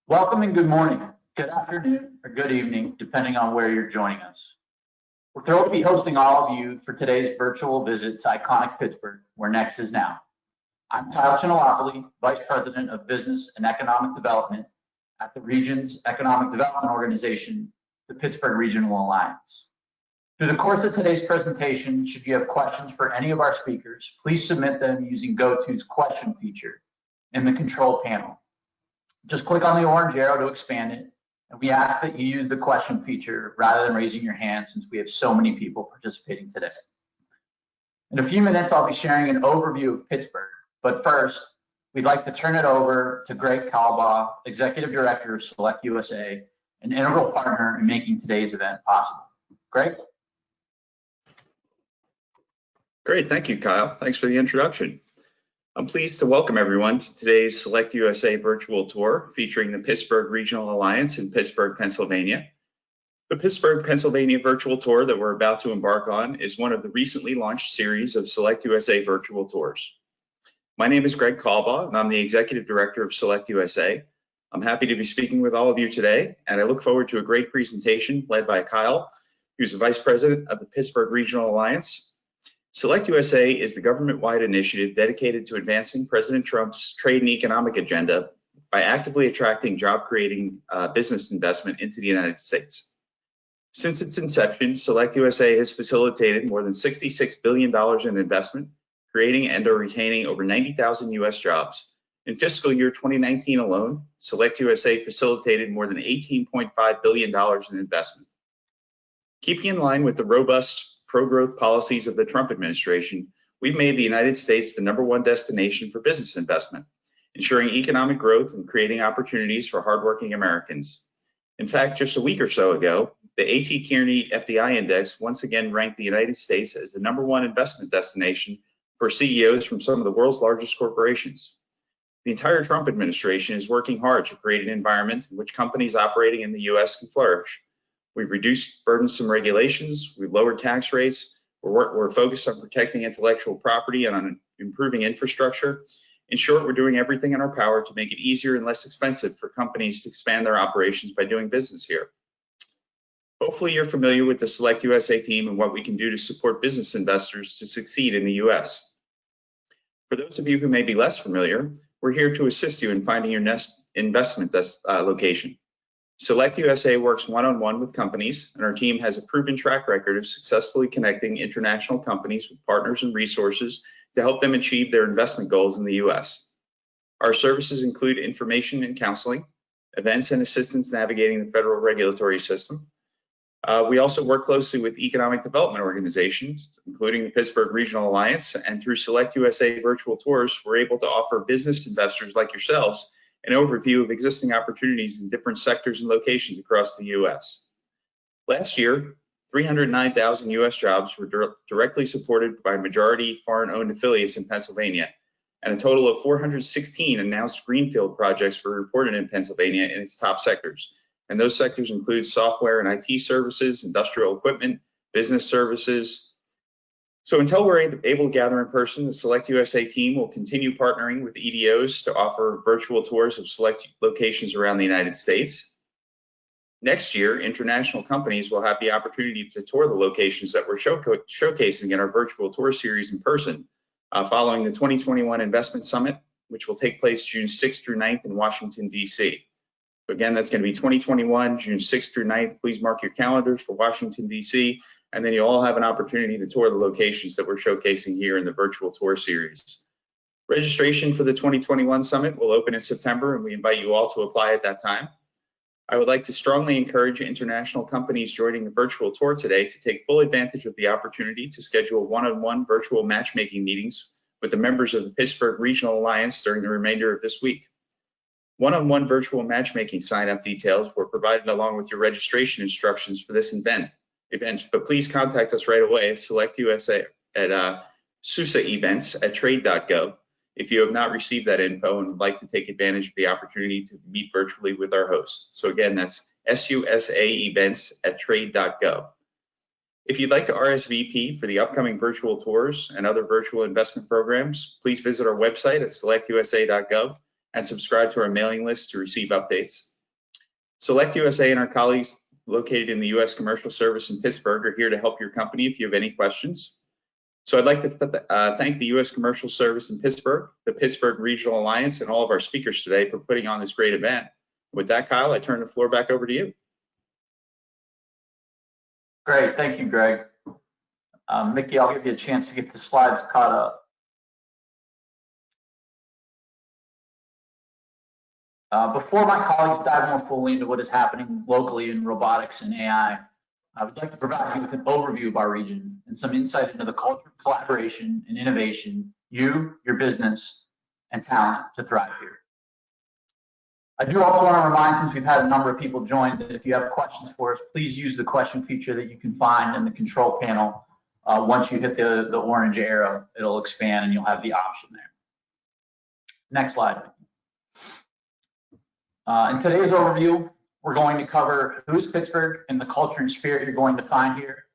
Welcome and good morning, good afternoon, or good evening, depending on where you're joining us. We're thrilled to be hosting all of you for today's virtual visit to iconic Pittsburgh, where next is now. I'm Kyle Chinalopoli, Vice President of Business and Economic Development at the region's Economic Development Organization, the Pittsburgh Regional Alliance. Through the course of today's presentation, should you have questions for any of our speakers, please submit them using GoTo's question feature in the control panel. Just click on the orange arrow to expand it, and we ask that you use the question feature rather than raising your hand since we have so many people participating today. In a few minutes, I'll be sharing an overview of Pittsburgh, but first, we'd like to turn it over to Greg Kalbaugh, Executive Director of SelectUSA, an integral partner in making today's event possible. Greg? Great, thank you, Kyle. Thanks for the introduction. I'm pleased to welcome everyone to today's SelectUSA Virtual Tour featuring the Pittsburgh Regional Alliance in Pittsburgh, Pennsylvania. The Pittsburgh, Pennsylvania Virtual Tour that we're about to embark on is one of the recently launched series of SelectUSA Virtual Tours. My name is Greg Kalbaugh, and I'm the Executive Director of SelectUSA. I'm happy to be speaking with all of you today, and I look forward to a great presentation led by Kyle, who's the Vice President of the Pittsburgh Regional Alliance. SelectUSA is the government-wide initiative dedicated to advancing President Trump's trade and economic agenda by actively attracting job-creating business investment into the United States. Since its inception, SelectUSA has facilitated more than $66 billion in investment, creating and or retaining over 90,000 U.S. jobs. In fiscal year 2019 alone, SelectUSA facilitated more than $18.5 billion in investment. Keeping in line with the robust pro-growth policies of the Trump administration, we've made the United States the #1 destination for business investment, ensuring economic growth and creating opportunities for hardworking Americans. In fact, just a week or so ago, the A.T. Kearney FDI Index once again ranked the United States as the #1 investment destination for CEOs from some of the world's largest corporations. The entire Trump administration is working hard to create an environment in which companies operating in the U.S. can flourish. We've reduced burdensome regulations, we've lowered tax rates, we're focused on protecting intellectual property and on improving infrastructure. In short, we're doing everything in our power to make it easier and less expensive for companies to expand their operations by doing business here. Hopefully you're familiar with the SelectUSA team and what we can do to support business investors to succeed in the US. For those of you who may be less familiar, we're here to assist you in finding your next investment location. SelectUSA works one-on-one with companies, and our team has a proven track record of successfully connecting international companies with partners and resources to help them achieve their investment goals in the US. Our services include information and counseling, events and assistance navigating the federal regulatory system. We also work closely with economic development organizations, including the Pittsburgh Regional Alliance, and through SelectUSA Virtual Tours, we're able to offer business investors like yourselves an overview of existing opportunities in different sectors and locations across the U.S. Last year, 309,000 U.S. jobs were directly supported by majority foreign-owned affiliates in Pennsylvania, and a total of 416 announced greenfield projects were reported in Pennsylvania in its top sectors. And those sectors include software and IT services, industrial equipment, business services. So until we're able to gather in person, the SelectUSA team will continue partnering with EDOs to offer virtual tours of select locations around the United States. Next year, international companies will have the opportunity to tour the locations that we're showcasing in our virtual tour series in person, following the 2021 Investment Summit, which will take place June 6th through 9th in Washington, D.C. So again, that's going to be 2021, June 6th through 9th. Please mark your calendars for Washington, D.C., and then you'll all have an opportunity to tour the locations that we're showcasing here in the virtual tour series. Registration for the 2021 summit will open in September, and we invite you all to apply at that time. I would like to strongly encourage international companies joining the virtual tour today to take full advantage of the opportunity to schedule one-on-one virtual matchmaking meetings with the members of the Pittsburgh Regional Alliance during the remainder of this week. One-on-one virtual matchmaking sign-up details were provided along with your registration instructions for this event, but please contact us right away at SelectUSA at SOUNDSEE'S events at trade.gov if you have not received that info and would like to take advantage of the opportunity to meet virtually with our hosts. So again, that's SUSA events at trade.gov. If you'd like to RSVP for the upcoming virtual tours and other virtual investment programs, please visit our website at selectusa.gov and subscribe to our mailing list to receive updates. SelectUSA and our colleagues located in the U.S. Commercial Service in Pittsburgh are here to help your company if you have any questions. So I'd like to thank the U.S. Commercial Service in Pittsburgh, the Pittsburgh Regional Alliance, and all of our speakers today for putting on this great event. With that, Kyle, I turn the floor back over to you. Great, thank you, Greg. Mickey, I'll give you a chance to get the slides caught up. Before my colleagues dive more fully into what is happening locally in robotics and AI, I would like to provide you with an overview of our region and some insight into the culture of collaboration and innovation, your business, and talent to thrive here. I do also want to remind, since we've had a number of people join, that if you have questions for us, please use the question feature that you can find in the control panel. Once you hit the orange arrow, it'll expand and you'll have the option there. Next slide. In today's overview, we're going to cover who's Pittsburgh and the culture and spirit you're going to find here,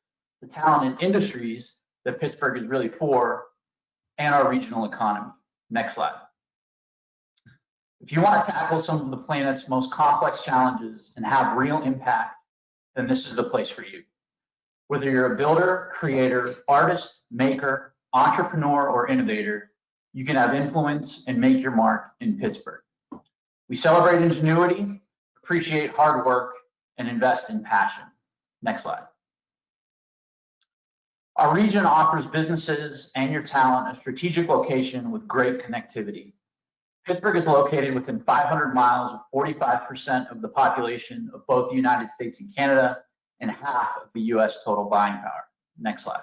the talent and industries that Pittsburgh is really for, and our regional economy. Next slide. If you want to tackle some of the planet's most complex challenges and have real impact, then this is the place for you. Whether you're a builder, creator, artist, maker, entrepreneur, or innovator, you can have influence and make your mark in Pittsburgh. We celebrate ingenuity, appreciate hard work, and invest in passion. Next slide. Our region offers businesses and your talent a strategic location with great connectivity. Pittsburgh is located within 500 miles of 45% of the population of both the United States and Canada and half of the US total buying power. Next slide.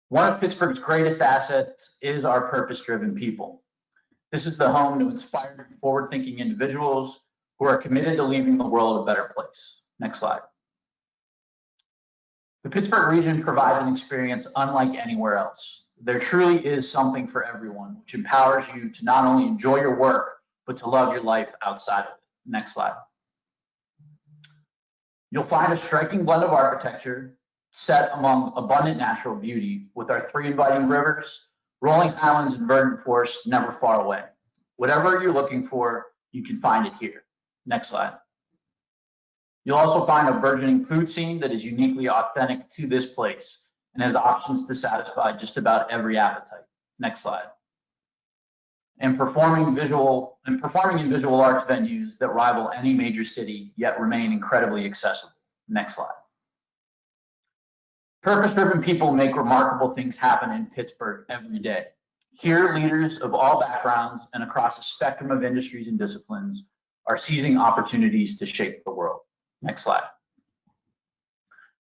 One of Pittsburgh's greatest assets is our purpose-driven people. This is the home to inspired, forward-thinking individuals who are committed to leaving the world a better place. Next slide. The Pittsburgh region provides an experience unlike anywhere else. There truly is something for everyone, which empowers you to not only enjoy your work, but to love your life outside of it. Next slide. You'll find a striking blend of architecture set among abundant natural beauty with our 3 inviting rivers, rolling highlands, and verdant forests never far away. Whatever you're looking for, you can find it here. Next slide. You'll also find a burgeoning food scene that is uniquely authentic to this place and has options to satisfy just about every appetite. Next slide. And performing in visual arts venues that rival any major city, yet remain incredibly accessible. Next slide. Purpose-driven people make remarkable things happen in Pittsburgh every day. Here, leaders of all backgrounds and across a spectrum of industries and disciplines are seizing opportunities to shape the world. Next slide.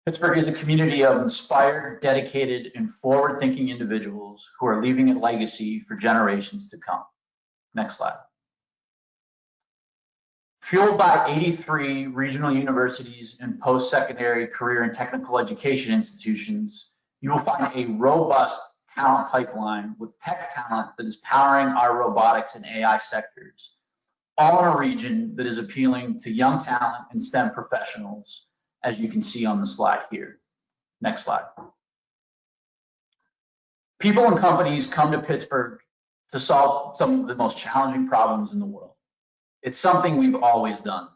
Pittsburgh is a community of inspired, dedicated, and forward-thinking individuals who are leaving a legacy for generations to come. Next slide. Fueled by 83 regional universities and post-secondary career and technical education institutions, you will find a robust talent pipeline with tech talent that is powering our robotics and AI sectors, all in a region that is appealing to young talent and STEM professionals, as you can see on the slide here. Next slide. People and companies come to Pittsburgh to solve some of the most challenging problems in the world. It's something we've always done.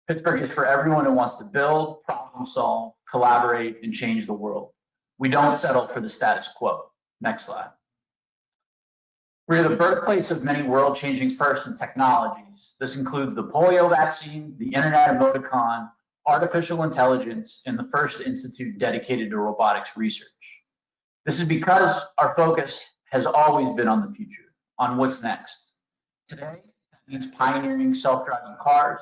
Pittsburgh is for everyone who wants to build, problem solve, collaborate, and change the world. We don't settle for the status quo. Next slide. We're the birthplace of many world-changing firsts in technologies. This includes the polio vaccine, the Internet emoticon, artificial intelligence, and the first institute dedicated to robotics research. This is because our focus has always been on the future, on what's next. Today, that means pioneering self-driving cars,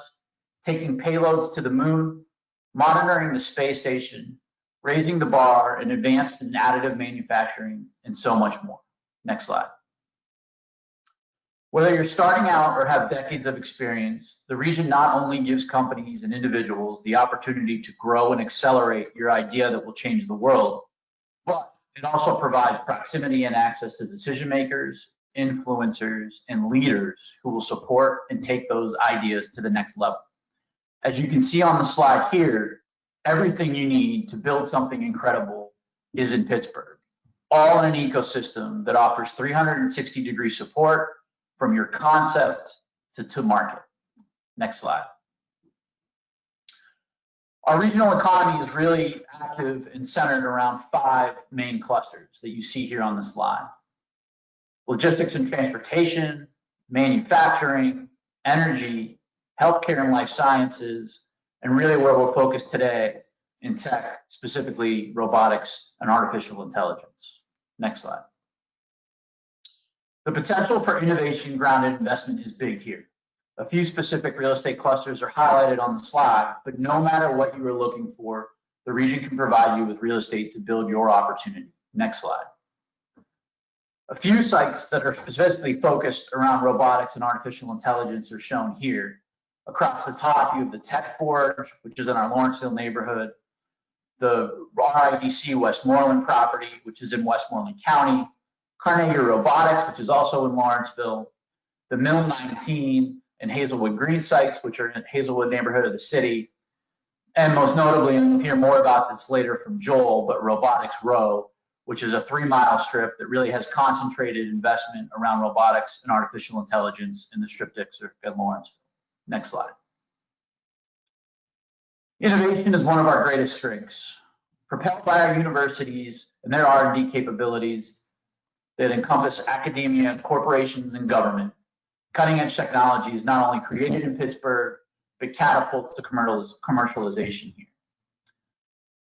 taking payloads to the moon, monitoring the space station, raising the bar in advanced and additive manufacturing, and so much more. Next slide. Whether you're starting out or have decades of experience, the region not only gives companies and individuals the opportunity to grow and accelerate your idea that will change the world, but it also provides proximity and access to decision makers, influencers, and leaders who will support and take those ideas to the next level. As you can see on the slide here, everything you need to build something incredible is in Pittsburgh, all in an ecosystem that offers 360-degree support from your concept to market. Next slide. Our regional economy is really active and centered around 5 main clusters that you see here on the slide. Logistics and transportation, manufacturing, energy, healthcare and life sciences, and really where we're focused today in tech, specifically robotics and artificial intelligence. Next slide. The potential for innovation-grounded investment is big here. A few specific real estate clusters are highlighted on the slide, but no matter what you are looking for, the region can provide you with real estate to build your opportunity. Next slide. A few sites that are specifically focused around robotics and artificial intelligence are shown here. Across the top, you have the Tech Forge, which is in our Lawrenceville neighborhood, the RIDC Westmoreland property, which is in Westmoreland County, Carnegie Robotics, which is also in Lawrenceville, the Mill 19 and Hazelwood Green sites, which are in the Hazelwood neighborhood of the city, and most notably, and we'll hear more about this later from Joel, but Robotics Row, which is a 3-mile strip that really has concentrated investment around robotics and artificial intelligence in the Strip district of Lawrenceville. Next slide. Innovation is one of our greatest strengths. Propelled by our universities and their R&D capabilities that encompass academia, corporations, and government, cutting-edge technology is not only created in Pittsburgh, but catapults to commercialization here.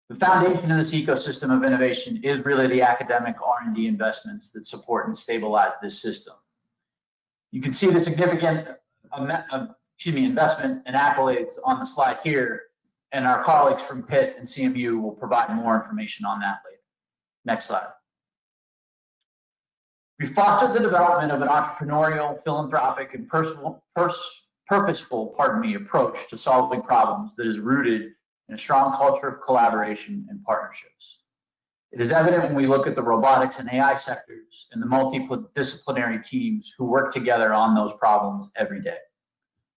The foundation of this ecosystem of innovation is really the academic R&D investments that support and stabilize this system. You can see the significant investment and accolades on the slide here, and our colleagues from Pitt and CMU will provide more information on that later. Next slide. We fostered the development of an entrepreneurial, philanthropic, and purposeful approach to solving problems that is rooted in a strong culture of collaboration and partnerships. It is evident when we look at the robotics and AI sectors and the multidisciplinary teams who work together on those problems every day.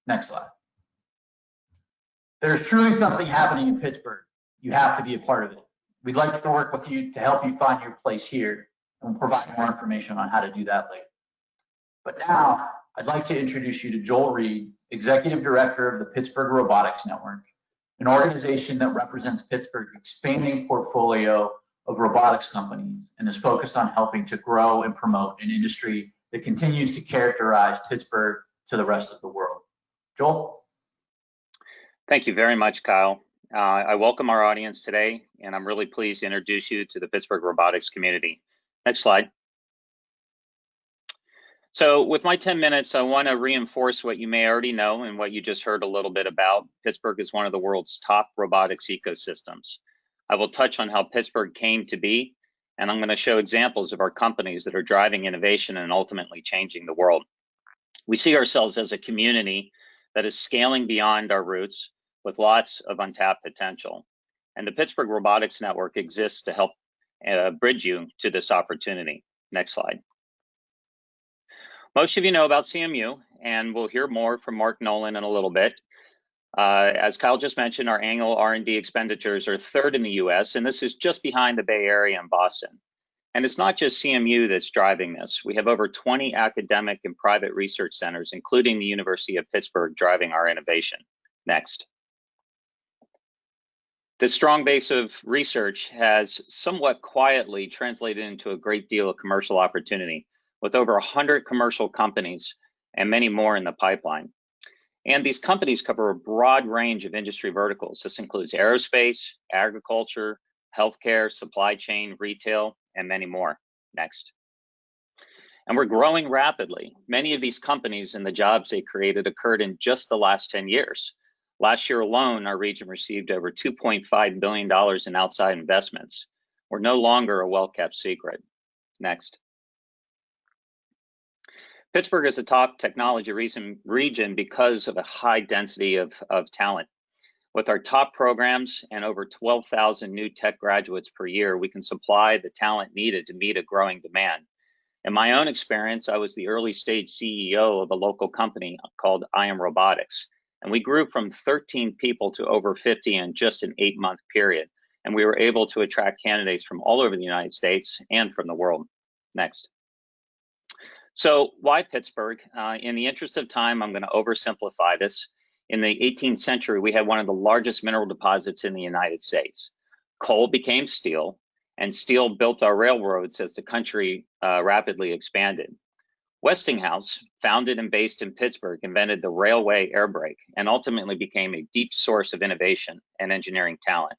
Next slide. There's truly something happening in Pittsburgh. You have to be a part of it. We'd like to work with you to help you find your place here, and we'll provide more information on how to do that later. But now, I'd like to introduce you to Joel Reed, Executive Director of the Pittsburgh Robotics Network, an organization that represents Pittsburgh's expanding portfolio of robotics companies and is focused on helping to grow and promote an industry that continues to characterize Pittsburgh to the rest of the world. Joel? Thank you very much, Kyle. I welcome our audience today, and I'm really pleased to introduce you to the Pittsburgh robotics community. Next slide. So with my 10 minutes, I want to reinforce what you may already know and what you just heard a little bit about. Pittsburgh is one of the world's top robotics ecosystems. I will touch on how Pittsburgh came to be, and I'm going to show examples of our companies that are driving innovation and ultimately changing the world. We see ourselves as a community that is scaling beyond our roots with lots of untapped potential. And the Pittsburgh Robotics Network exists to help bridge you to this opportunity. Next slide. Most of you know about CMU, and we'll hear more from Mark Nolan in a little bit. As Kyle just mentioned, our annual R&D expenditures are 3rd in the US, and this is just behind the Bay Area and Boston. And it's not just CMU that's driving this. We have over 20 academic and private research centers, including the University of Pittsburgh, driving our innovation. Next. This strong base of research has somewhat quietly translated into a great deal of commercial opportunity, with over 100 commercial companies and many more in the pipeline. And these companies cover a broad range of industry verticals. This includes aerospace, agriculture, healthcare, supply chain, retail, and many more. Next. And we're growing rapidly. Many of these companies and the jobs they created occurred in just the last 10 years. Last year alone, our region received over $2.5 billion in outside investments. We're no longer a well-kept secret. Next. Pittsburgh is a top technology region because of a high density of talent. With our top programs and over 12,000 new tech graduates per year, we can supply the talent needed to meet a growing demand. In my own experience, I was the early stage CEO of a local company called Robotics, and we grew from 13 people to over 50 in just an 8-month period. And we were able to attract candidates from all over the United States and from the world. Next. So why Pittsburgh? In the interest of time, I'm going to oversimplify this. In the 18th century, we had one of the largest mineral deposits in the United States. Coal became steel, and steel built our railroads as the country rapidly expanded. Westinghouse, founded and based in Pittsburgh, invented the railway air brake and ultimately became a deep source of innovation and engineering talent.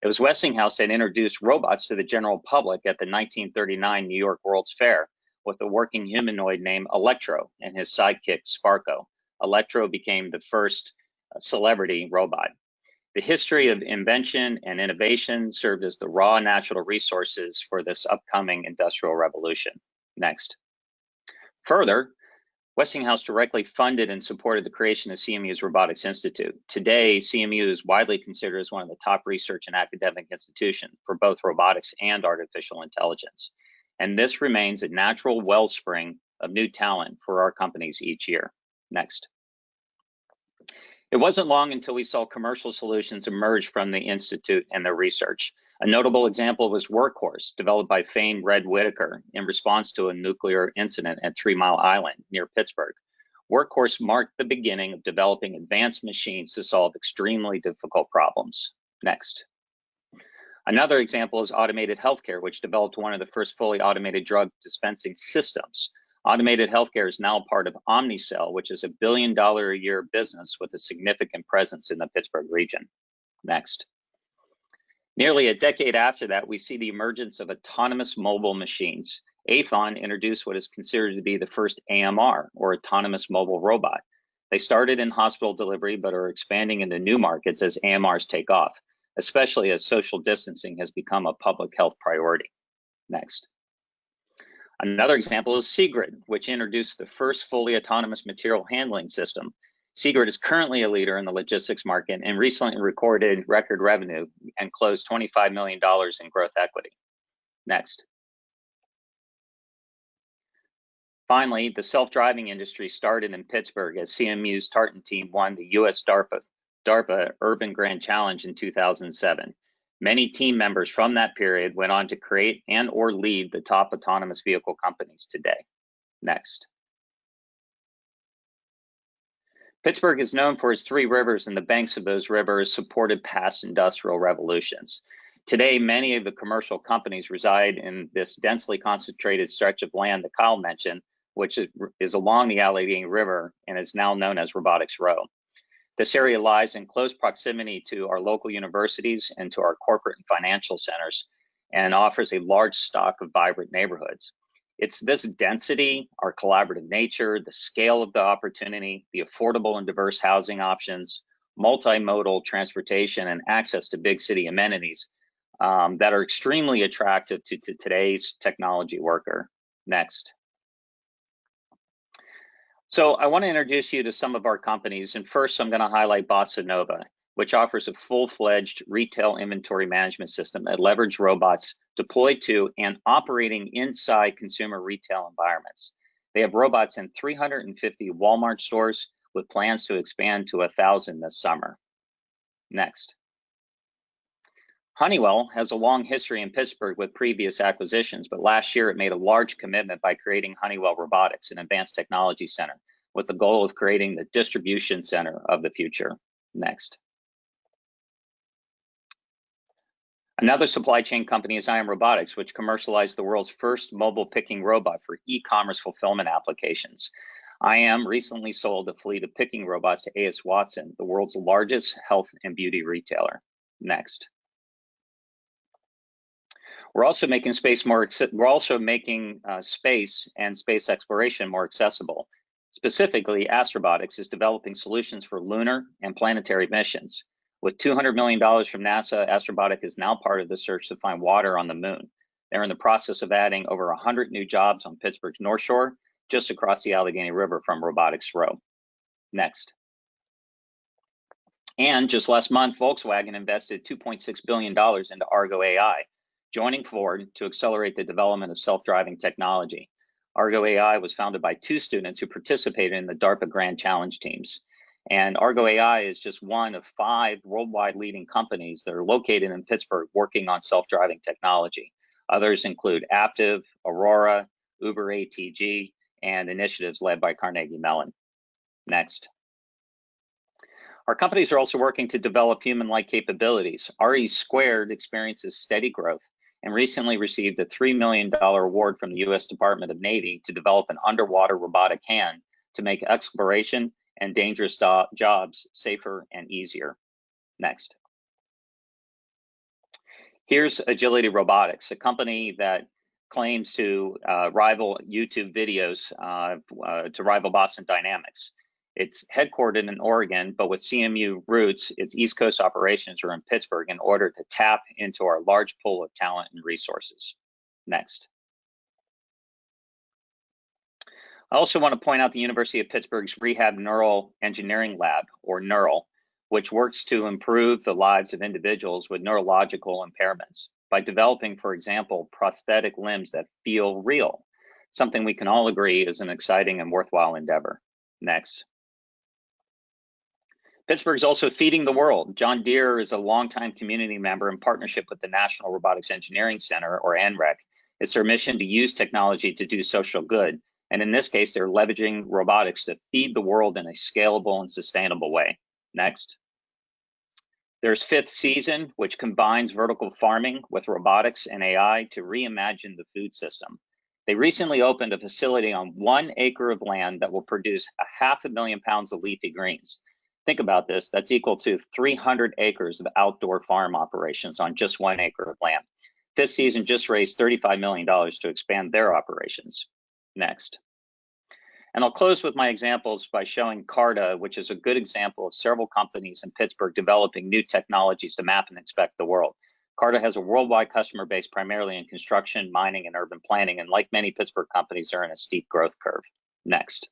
It was Westinghouse that introduced robots to the general public at the 1939 New York World's Fair with a working humanoid named Electro and his sidekick Sparko. Electro became the first celebrity robot. The history of invention and innovation served as the raw natural resources for this upcoming industrial revolution. Next. Further, Westinghouse directly funded and supported the creation of CMU's Robotics Institute. Today, CMU is widely considered as one of the top research and academic institutions for both robotics and artificial intelligence. And this remains a natural wellspring of new talent for our companies each year. Next. It wasn't long until we saw commercial solutions emerge from the Institute and their research. A notable example was Workhorse, developed by famed Red Whitaker in response to a nuclear incident at 3 Mile Island near Pittsburgh. Workhorse marked the beginning of developing advanced machines to solve extremely difficult problems. Next. Another example is automated healthcare, which developed one of the first fully automated drug dispensing systems. Automated healthcare is now part of Omnicell, which is a $1 billion a year business with a significant presence in the Pittsburgh region. Next. Nearly a decade after that, we see the emergence of autonomous mobile machines. Aethon introduced what is considered to be the first AMR, or autonomous mobile robot. They started in hospital delivery, but are expanding into new markets as AMRs take off, especially as social distancing has become a public health priority. Next. Another example is Seegrid, which introduced the first fully autonomous material handling system. Seegrid is currently a leader in the logistics market and recently recorded record revenue and closed $25 million in growth equity. Next. Finally, the self-driving industry started in Pittsburgh as CMU's Tartan team won the US DARPA Urban Grand Challenge in 2007. Many team members from that period went on to create and or lead the top autonomous vehicle companies today. Next. Pittsburgh is known for its 3 rivers, and the banks of those rivers supported past industrial revolutions. Today, many of the commercial companies reside in this densely concentrated stretch of land that Kyle mentioned, which is along the Allegheny River and is now known as Robotics Row. This area lies in close proximity to our local universities and to our corporate and financial centers, and offers a large stock of vibrant neighborhoods. It's this density, our collaborative nature, the scale of the opportunity, the affordable and diverse housing options, multimodal transportation, and access to big city amenities that are extremely attractive to today's technology worker. Next. So I want to introduce you to some of our companies, and first I'm going to highlight Bossa Nova, which offers a full-fledged retail inventory management system that leverages robots deployed to and operating inside consumer retail environments. They have robots in 350 Walmart stores with plans to expand to 1,000 this summer. Next. Honeywell has a long history in Pittsburgh with previous acquisitions, but last year it made a large commitment by creating Honeywell Robotics, an advanced technology center, with the goal of creating the distribution center of the future. Next. Another supply chain company is IM Robotics, which commercialized the world's first mobile picking robot for e-commerce fulfillment applications. IM recently sold a fleet of picking robots to A.S. Watson, the world's largest health and beauty retailer. Next. We're also making space and space exploration more accessible. Specifically, Astrobotics is developing solutions for lunar and planetary missions. With $200 million from NASA, Astrobotic is now part of the search to find water on the moon. They're in the process of adding over 100 new jobs on Pittsburgh's North Shore, just across the Allegheny River from Robotics Row. Next. And just last month, Volkswagen invested $2.6 billion into Argo AI, joining Ford to accelerate the development of self-driving technology. Argo AI was founded by 2 students who participated in the DARPA Grand Challenge teams. And Argo AI is just one of 5 worldwide leading companies that are located in Pittsburgh working on self-driving technology. Others include Aptiv, Aurora, Uber ATG, and initiatives led by Carnegie Mellon. Next. Our companies are also working to develop human-like capabilities. RE² experiences steady growth and recently received a $3 million award from the U.S. Department of Navy to develop an underwater robotic hand to make exploration and dangerous jobs safer and easier. Next. Here's Agility Robotics, a company that claims to rival YouTube videos, to rival Boston Dynamics. It's headquartered in Oregon, but with CMU roots, its East Coast operations are in Pittsburgh in order to tap into our large pool of talent and resources. Next. I also want to point out the University of Pittsburgh's Rehab Neural Engineering Lab, or NEURAL, which works to improve the lives of individuals with neurological impairments by developing, for example, prosthetic limbs that feel real, something we can all agree is an exciting and worthwhile endeavor. Next. Pittsburgh is also feeding the world. John Deere is a longtime community member in partnership with the National Robotics Engineering Center, or NREC. It's their mission to use technology to do social good. And in this case, they're leveraging robotics to feed the world in a scalable and sustainable way. Next. There's Fifth Season, which combines vertical farming with robotics and AI to reimagine the food system. They recently opened a facility on 1 acre of land that will produce 500,000 pounds of leafy greens. Think about this, that's equal to 300 acres of outdoor farm operations on just 1 acre of land. Fifth Season just raised $35 million to expand their operations. Next. And I'll close with my examples by showing Carta, which is a good example of several companies in Pittsburgh developing new technologies to map and inspect the world. Carta has a worldwide customer base primarily in construction, mining, and urban planning, and like many Pittsburgh companies are in a steep growth curve. Next.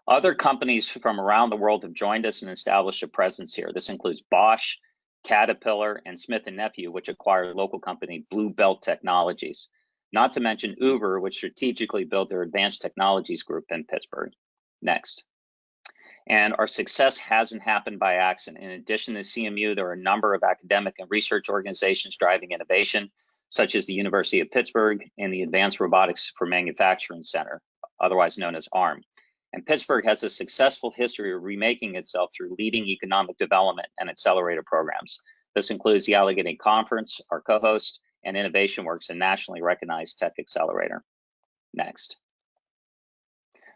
Other companies from around the world have joined us and established a presence here. This includes Bosch, Caterpillar, and Smith & Nephew, which acquired local company Blue Belt Technologies. Not to mention Uber, which strategically built their advanced technologies group in Pittsburgh. Next. And our success hasn't happened by accident. In addition to CMU, there are a number of academic and research organizations driving innovation, such as the University of Pittsburgh and the Advanced Robotics for Manufacturing Center, otherwise known as ARM. And Pittsburgh has a successful history of remaking itself through leading economic development and accelerator programs. This includes the Allegheny Conference, our co-host, and Innovation Works, a nationally recognized tech accelerator. Next.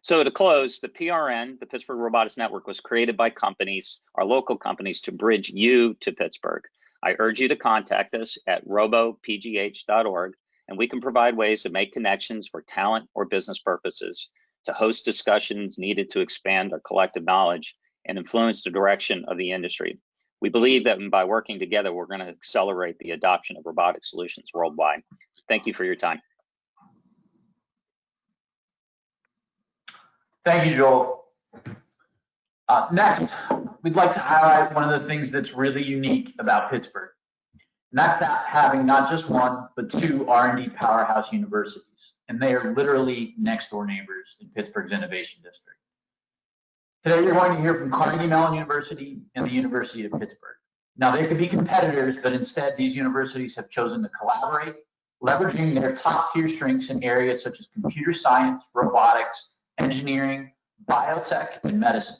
So to close, the PRN, the Pittsburgh Robotics Network, was created by companies, our local companies, to bridge you to Pittsburgh. I urge you to contact us at robopgh.org, and we can provide ways to make connections for talent or business purposes, to host discussions needed to expand our collective knowledge and influence the direction of the industry. We believe that by working together, we're going to accelerate the adoption of robotic solutions worldwide. Thank you for your time. Thank you, Joel. Next, we'd like to highlight one of the things that's really unique about Pittsburgh. And that's that having not just one, but 2 R&D powerhouse universities. And they are literally next door neighbors in Pittsburgh's Innovation District. Today, you're going to hear from Carnegie Mellon University and the University of Pittsburgh. Now, they could be competitors, but instead, these universities have chosen to collaborate, leveraging their top-tier strengths in areas such as computer science, robotics, engineering, biotech, and medicine.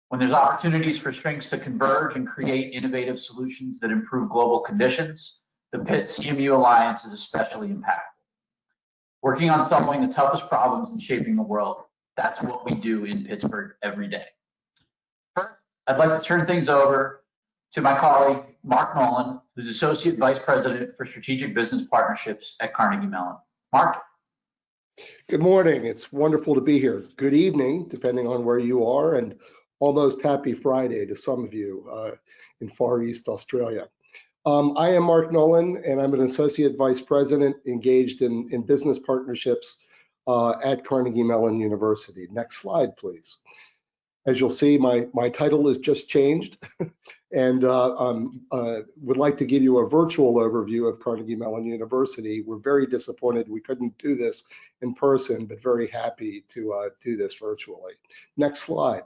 When there's opportunities for strengths to converge and create innovative solutions that improve global conditions, the Pitt CMU Alliance is especially impactful. Working on solving the toughest problems and shaping the world, that's what we do in Pittsburgh every day. First, I'd like to turn things over to my colleague, Mark Nolan, who's Associate Vice President for Strategic Business Partnerships at Carnegie Mellon. Mark? Good morning. It's wonderful to be here. Good evening, depending on where you are, and almost happy Friday to some of you in Far East Australia. I am Mark Nolan, and I'm an Associate Vice President engaged in business partnerships at Carnegie Mellon University. Next slide, please. As you'll see, my title has just changed, and would like to give you a virtual overview of Carnegie Mellon University. We're very disappointed we couldn't do this in person, but very happy to do this virtually. Next slide.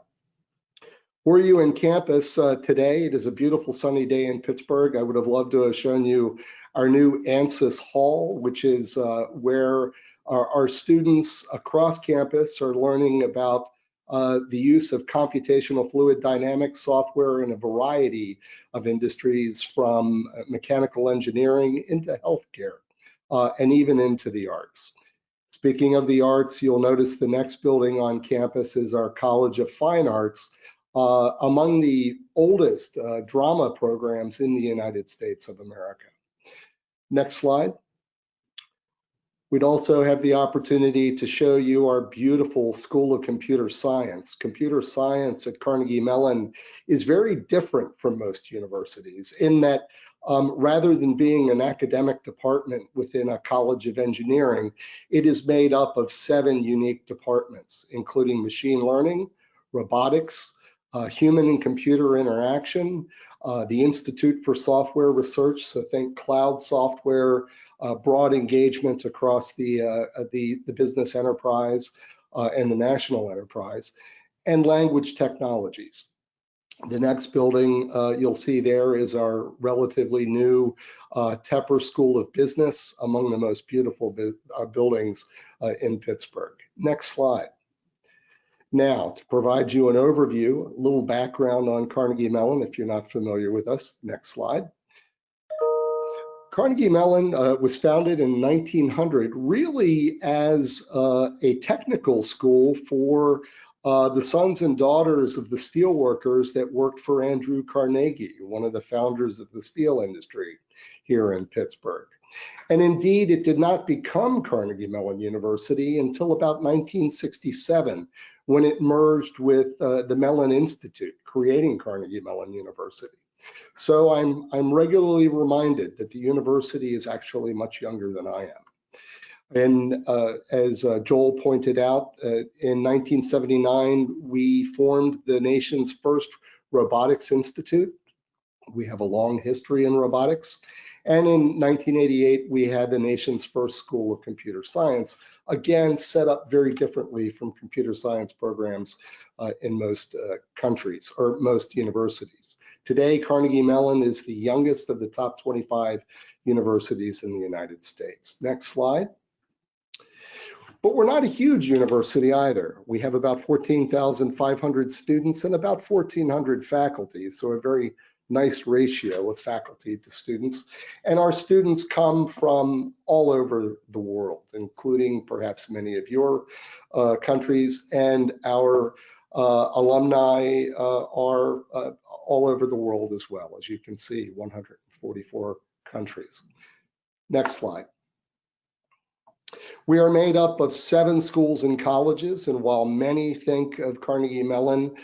Were you in campus today? It is a beautiful sunny day in Pittsburgh. I would have loved to have shown you our new ANSYS Hall, which is where our students across campus are learning about the use of computational fluid dynamics software in a variety of industries, from mechanical engineering into healthcare, and even into the arts. Speaking of the arts, you'll notice the next building on campus is our College of Fine Arts, among the oldest drama programs in the United States of America. Next slide. We'd also have the opportunity to show you our beautiful School of Computer Science. Computer science at Carnegie Mellon is very different from most universities in that rather than being an academic department within a college of engineering, it is made up of 7 unique departments, including machine learning, robotics, human and computer interaction, the Institute for Software Research, so think cloud software, broad engagement across the business enterprise and the national enterprise, and language technologies. The next building you'll see there is our relatively new Tepper School of Business, among the most beautiful buildings in Pittsburgh. Next slide. Now, to provide you an overview, a little background on Carnegie Mellon, if you're not familiar with us. Next slide. Carnegie Mellon was founded in 1900 really as a technical school for the sons and daughters of the steelworkers that worked for Andrew Carnegie, one of the founders of the steel industry here in Pittsburgh. And indeed, it did not become Carnegie Mellon University until about 1967, when it merged with the Mellon Institute, creating Carnegie Mellon University. So I'm regularly reminded that the university is actually much younger than I am. And as Joel pointed out, in 1979, we formed the nation's first Robotics Institute. We have a long history in robotics. And in 1988, we had the nation's first School of Computer Science, again, set up very differently from computer science programs in most countries or most universities. Today, Carnegie Mellon is the youngest of the top 25 universities in the United States. Next slide. But we're not a huge university either. We have about 14,500 students and about 1,400 faculty, so a very nice ratio of faculty to students. And our students come from all over the world, including perhaps many of your countries, and our alumni are all over the world as well. As you can see, 144 countries. Next slide. We are made up of 7 schools and colleges, and while many think of Carnegie Mellon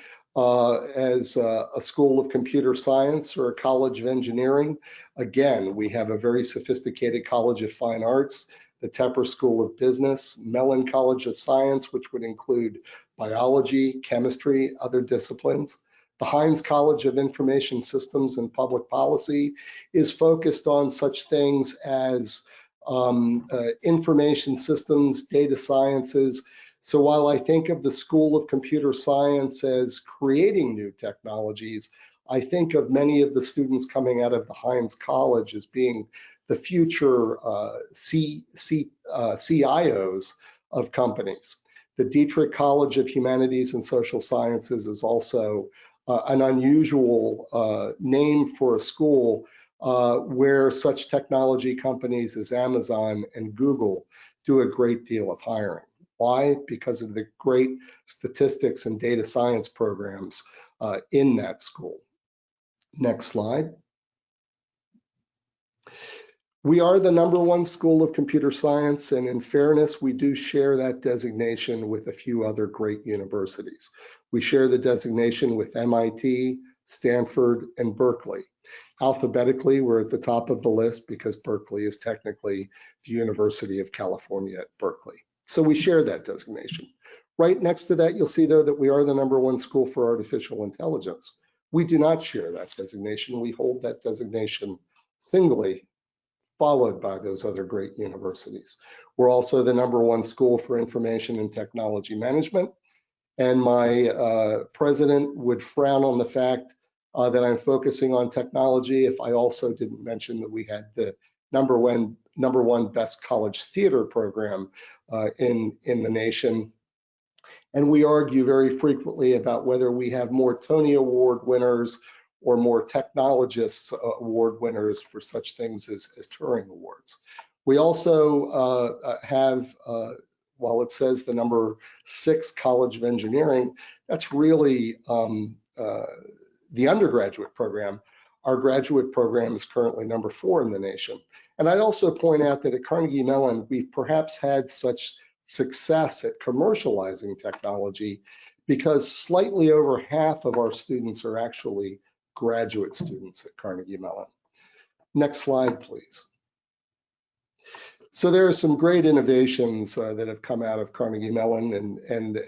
as a School of Computer Science or a College of Engineering, again, we have a very sophisticated College of Fine Arts, the Tepper School of Business, Mellon College of Science, which would include biology, chemistry, other disciplines. The Heinz College of Information Systems and Public Policy is focused on such things as information systems, data sciences. So while I think of the School of Computer Science as creating new technologies, I think of many of the students coming out of the Heinz College as being the future CIOs of companies. The Dietrich College of Humanities and Social Sciences is also an unusual name for a school where such technology companies as Amazon and Google do a great deal of hiring. Why? Because of the great statistics and data science programs in that school. Next slide. We are the #1 School of Computer Science, and in fairness, we do share that designation with a few other great universities. We share the designation with MIT, Stanford, and Berkeley. Alphabetically, we're at the top of the list because Berkeley is technically the University of California at Berkeley. So we share that designation. Right next to that, you'll see though that we are the #1 school for artificial intelligence. We do not share that designation. We hold that designation singly, followed by those other great universities. We're also the #1 school for information and technology management. And my president would frown on the fact that I'm focusing on technology if I also didn't mention that we had the number one best college theater program in the nation. And we argue very frequently about whether we have more Tony Award winners or more Technologists Award winners for such things as Turing Awards. We also have, while it says the number 6 College of Engineering, that's really the undergraduate program. Our graduate program is currently number 4 in the nation. And I'd also point out that at Carnegie Mellon, we've perhaps had such success at commercializing technology because slightly over half of our students are actually graduate students at Carnegie Mellon. Next slide, please. So there are some great innovations that have come out of Carnegie Mellon, and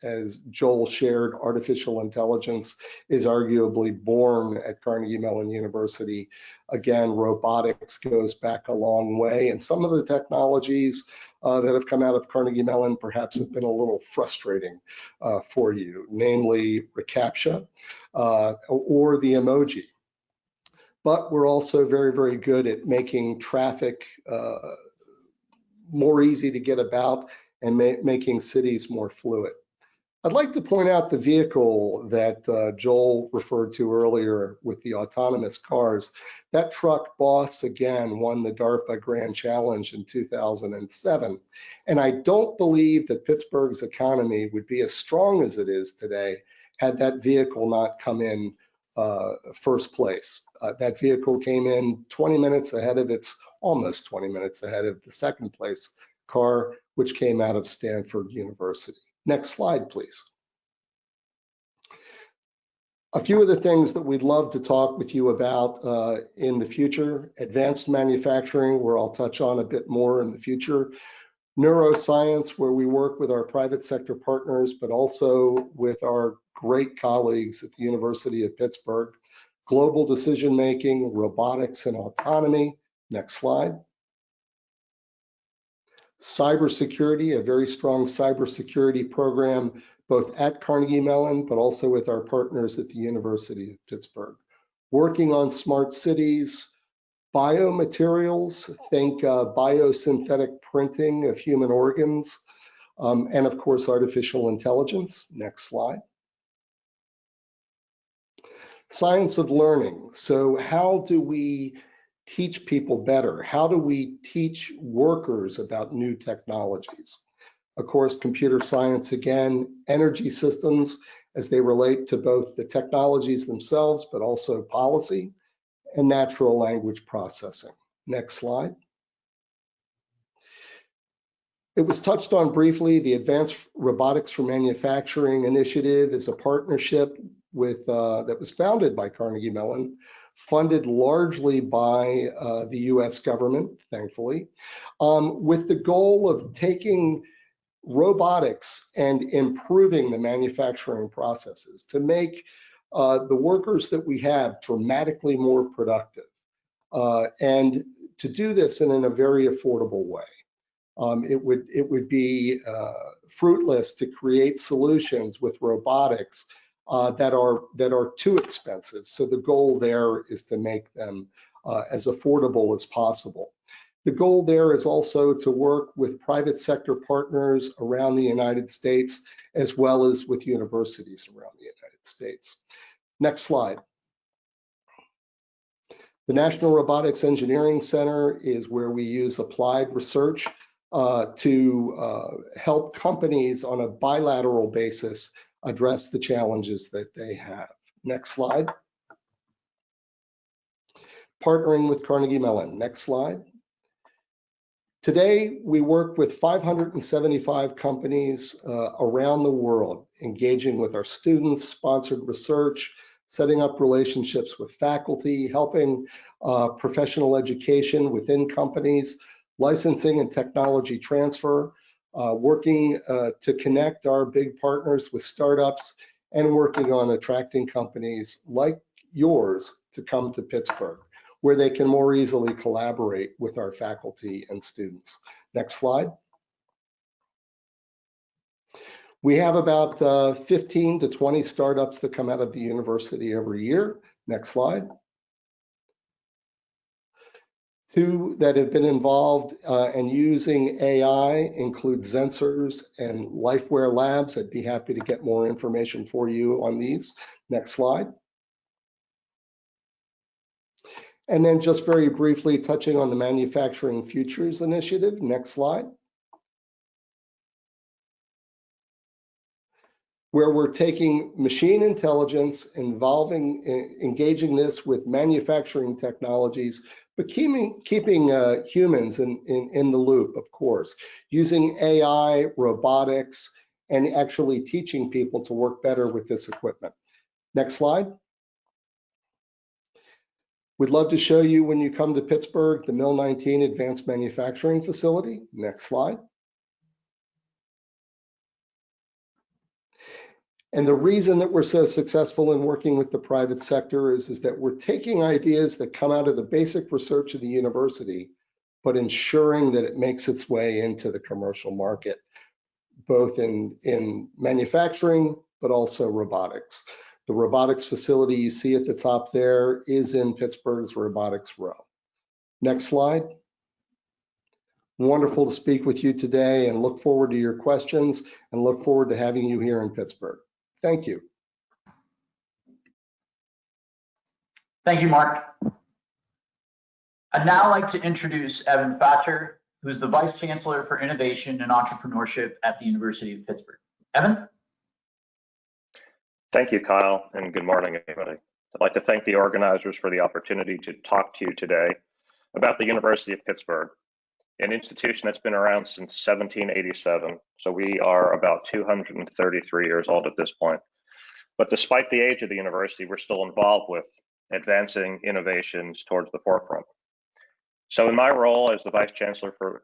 as Joel shared, artificial intelligence is arguably born at Carnegie Mellon University. Again, robotics goes back a long way, and some of the technologies that have come out of Carnegie Mellon perhaps have been a little frustrating for you, namely reCAPTCHA or the emoji. But we're also very, very good at making traffic more easy to get about and making cities more fluid. I'd like to point out the vehicle that Joel referred to earlier with the autonomous cars. That truck, Boss, again, won the DARPA Grand Challenge in 2007. And I don't believe that Pittsburgh's economy would be as strong as it is today had that vehicle not come in first place. That vehicle came in 20 minutes ahead of almost 20 minutes ahead of the second place car, which came out of Stanford University. Next slide, please. A few of the things that we'd love to talk with you about in the future: advanced manufacturing, where I'll touch on a bit more in the future; neuroscience, where we work with our private sector partners, but also with our great colleagues at the University of Pittsburgh; global decision making, robotics, and autonomy. Next slide. Cybersecurity, a very strong cybersecurity program, both at Carnegie Mellon, but also with our partners at the University of Pittsburgh. Working on smart cities, biomaterials, think biosynthetic printing of human organs, and of course, artificial intelligence. Next slide. Science of learning. So how do we teach people better? How do we teach workers about new technologies? Of course, computer science again, energy systems as they relate to both the technologies themselves, but also policy, and natural language processing. Next slide. It was touched on briefly. The Advanced Robotics for Manufacturing Initiative is a partnership with that was founded by Carnegie Mellon, funded largely by the US government, thankfully, with the goal of taking robotics and improving the manufacturing processes to make the workers that we have dramatically more productive, and to do this in a very affordable way. It would be fruitless to create solutions with robotics that are too expensive. So the goal there is to make them as affordable as possible. The goal there is also to work with private sector partners around the United States, as well as with universities around the United States. Next slide. The National Robotics Engineering Center is where we use applied research to help companies on a bilateral basis address the challenges that they have. Next slide. Partnering with Carnegie Mellon. Next slide. Today, we work with 575 companies around the world, engaging with our students, sponsored research, setting up relationships with faculty, helping professional education within companies, licensing and technology transfer, working to connect our big partners with startups, and working on attracting companies like yours to come to Pittsburgh, where they can more easily collaborate with our faculty and students. Next slide. We have about 15 to 20 startups that come out of the university every year. Next slide. Two that have been involved and using AI include Sensors and LifeWare Labs. I'd be happy to get more information for you on these. Next slide. And then just very briefly touching on the Manufacturing Futures Initiative. Next slide. Where we're taking machine intelligence, engaging this with manufacturing technologies, but keeping humans in the loop, of course, using AI, robotics, and actually teaching people to work better with this equipment. Next slide. We'd love to show you when you come to Pittsburgh, the Mill 19 Advanced Manufacturing Facility. Next slide. And the reason that we're so successful in working with the private sector is that we're taking ideas that come out of the basic research of the university, but ensuring that it makes its way into the commercial market, both in manufacturing, but also robotics. The robotics facility you see at the top there is in Pittsburgh's Robotics Row. Next slide. Wonderful to speak with you today and look forward to your questions and look forward to having you here in Pittsburgh. Thank you. Thank you, Mark. I'd now like to introduce Evan Thatcher, who's the Vice Chancellor for Innovation and Entrepreneurship at the University of Pittsburgh. Evan? Thank you, Kyle, and good morning, everybody. I'd like to thank the organizers for the opportunity to talk to you today about the University of Pittsburgh, an institution that's been around since 1787. So we are about 233 years old at this point. But despite the age of the university, we're still involved with advancing innovations towards the forefront. So in my role as the Vice Chancellor for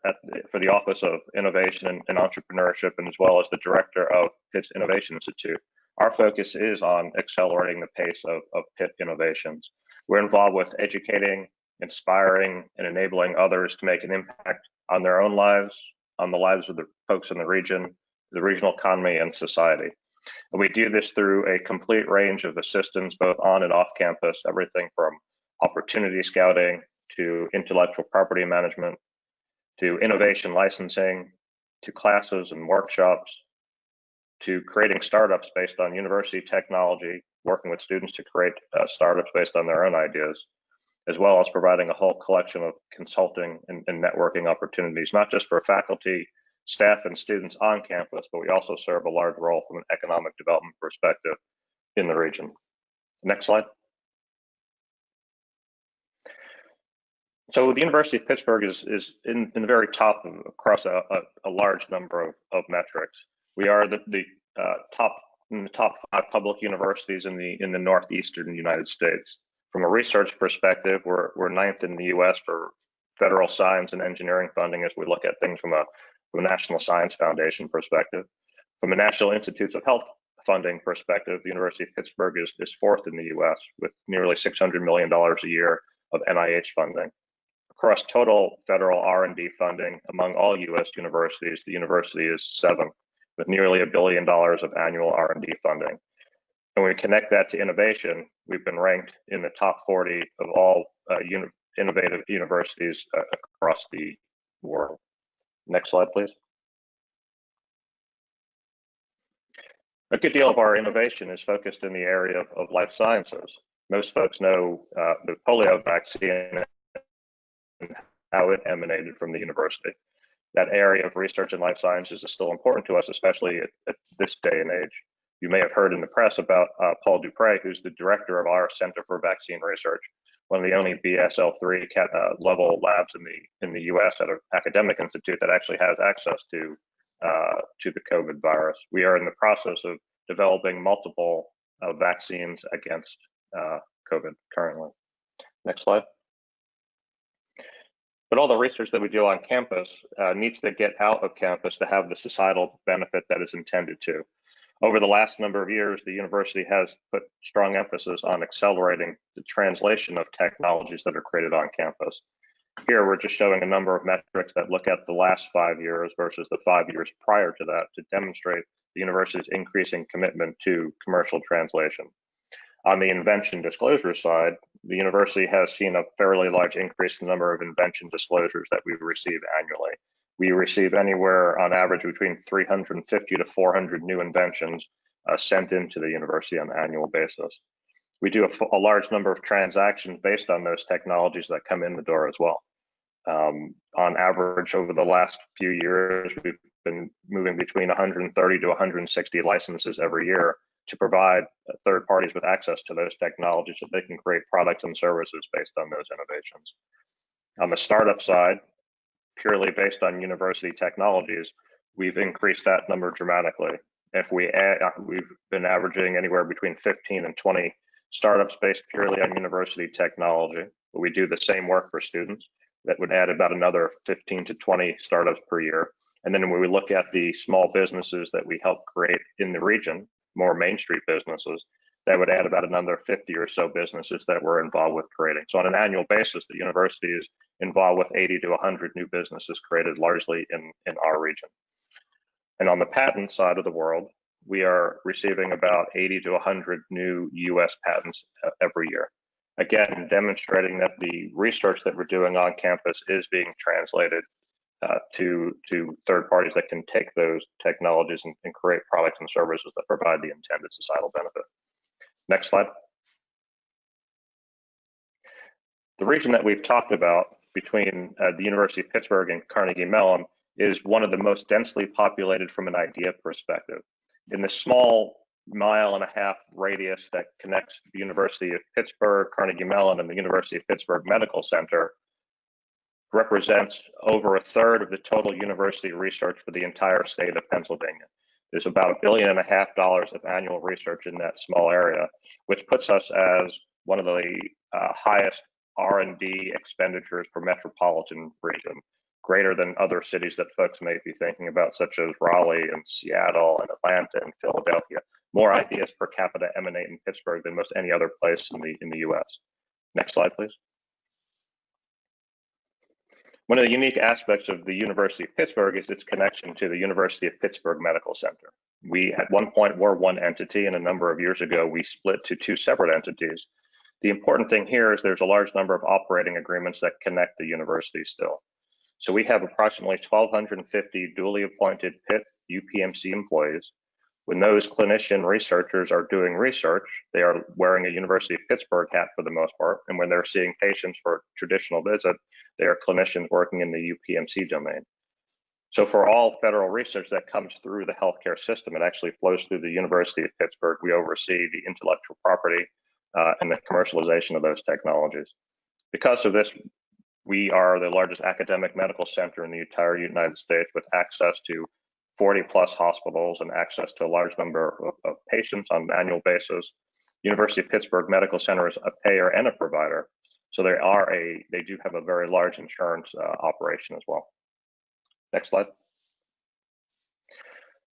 the Office of Innovation and Entrepreneurship, and as well as the Director of Pitt's Innovation Institute, our focus is on accelerating the pace of Pitt innovations. We're involved with educating, inspiring, and enabling others to make an impact on their own lives, on the lives of the folks in the region, the regional economy, and society. And we do this through a complete range of assistance, both on and off campus, everything from opportunity scouting to intellectual property management, to innovation licensing, to classes and workshops, to creating startups based on university technology, working with students to create startups based on their own ideas, as well as providing a whole collection of consulting and networking opportunities, not just for faculty, staff, and students on campus, but we also serve a large role from an economic development perspective in the region. Next slide. So the University of Pittsburgh is in the very top across a large number of metrics. We are the top 5 public universities in the northeastern United States. From a research perspective, we're 9th in the U.S. for federal science and engineering funding as we look at things from a National Science Foundation perspective. From a National Institutes of Health funding perspective, the University of Pittsburgh is 4th in the U.S. with nearly $600 million a year of NIH funding. Across total federal R&D funding among all U.S. universities, the university is 7th with nearly $1 billion of annual R&D funding. And when we connect that to innovation, we've been ranked in the top 40 of all innovative universities across the world. Next slide, please. A good deal of our innovation is focused in the area of life sciences. Most folks know the polio vaccine and how it emanated from the university. That area of research in life sciences is still important to us, especially at this day and age. You may have heard in the press about Paul Dupre, who's the director of our Center for Vaccine Research, one of the only BSL-3 level labs in the U.S. at an academic institute that actually has access to the COVID virus. We are in the process of developing multiple vaccines against COVID currently. Next slide. But all the research that we do on campus needs to get out of campus to have the societal benefit that is intended to. Over the last number of years, the university has put strong emphasis on accelerating the translation of technologies that are created on campus. Here, we're just showing a number of metrics that look at the last 5 years versus the 5 years prior to that to demonstrate the university's increasing commitment to commercial translation. On the invention disclosure side, the university has seen a fairly large increase in the number of invention disclosures that we receive annually. We receive anywhere on average between 350 to 400 new inventions sent into the university on an annual basis. We do a large number of transactions based on those technologies that come in the door as well. On average, over the last few years, we've been moving between 130 to 160 licenses every year to provide third parties with access to those technologies so they can create products and services based on those innovations. On the startup side, purely based on university technologies, we've increased that number dramatically. If we add, we've been averaging anywhere between 15 and 20 startups based purely on university technology, but we do the same work for students. That would add about another 15 to 20 startups per year. And then when we look at the small businesses that we help create in the region, more Main Street businesses, that would add about another 50 or so businesses that we're involved with creating. So on an annual basis, the university is involved with 80 to 100 new businesses created largely in our region. And on the patent side of the world, we are receiving about 80 to 100 new US patents every year. Again, demonstrating that the research that we're doing on campus is being translated to third parties that can take those technologies and create products and services that provide the intended societal benefit. Next slide. The region that we've talked about between the University of Pittsburgh and Carnegie Mellon is one of the most densely populated from an idea perspective. In the small 1.5 mile radius that connects the University of Pittsburgh, Carnegie Mellon, and the University of Pittsburgh Medical Center represents over a third of the total university research for the entire state of Pennsylvania. There's about $1.5 billion of annual research in that small area, which puts us as one of the highest R&D expenditures per metropolitan region, greater than other cities that folks may be thinking about, such as Raleigh and Seattle and Atlanta and Philadelphia. More ideas per capita emanate in Pittsburgh than most any other place in the US. Next slide, please. One of the unique aspects of the University of Pittsburgh is its connection to the University of Pittsburgh Medical Center. We at one point were one entity, and a number of years ago, we split to two separate entities. The important thing here is there's a large number of operating agreements that connect the university still. So we have approximately 1,250 duly appointed Pitt UPMC employees. When those clinician researchers are doing research, they are wearing a University of Pittsburgh hat for the most part. And when they're seeing patients for a traditional visit, they are clinicians working in the UPMC domain. So for all federal research that comes through the healthcare system, it actually flows through the University of Pittsburgh. We oversee the intellectual property and the commercialization of those technologies. Because of this, we are the largest academic medical center in the entire United States with access to 40 plus hospitals and access to a large number of patients on an annual basis. University of Pittsburgh Medical Center is a payer and a provider. So they do have a very large insurance operation as well. Next slide.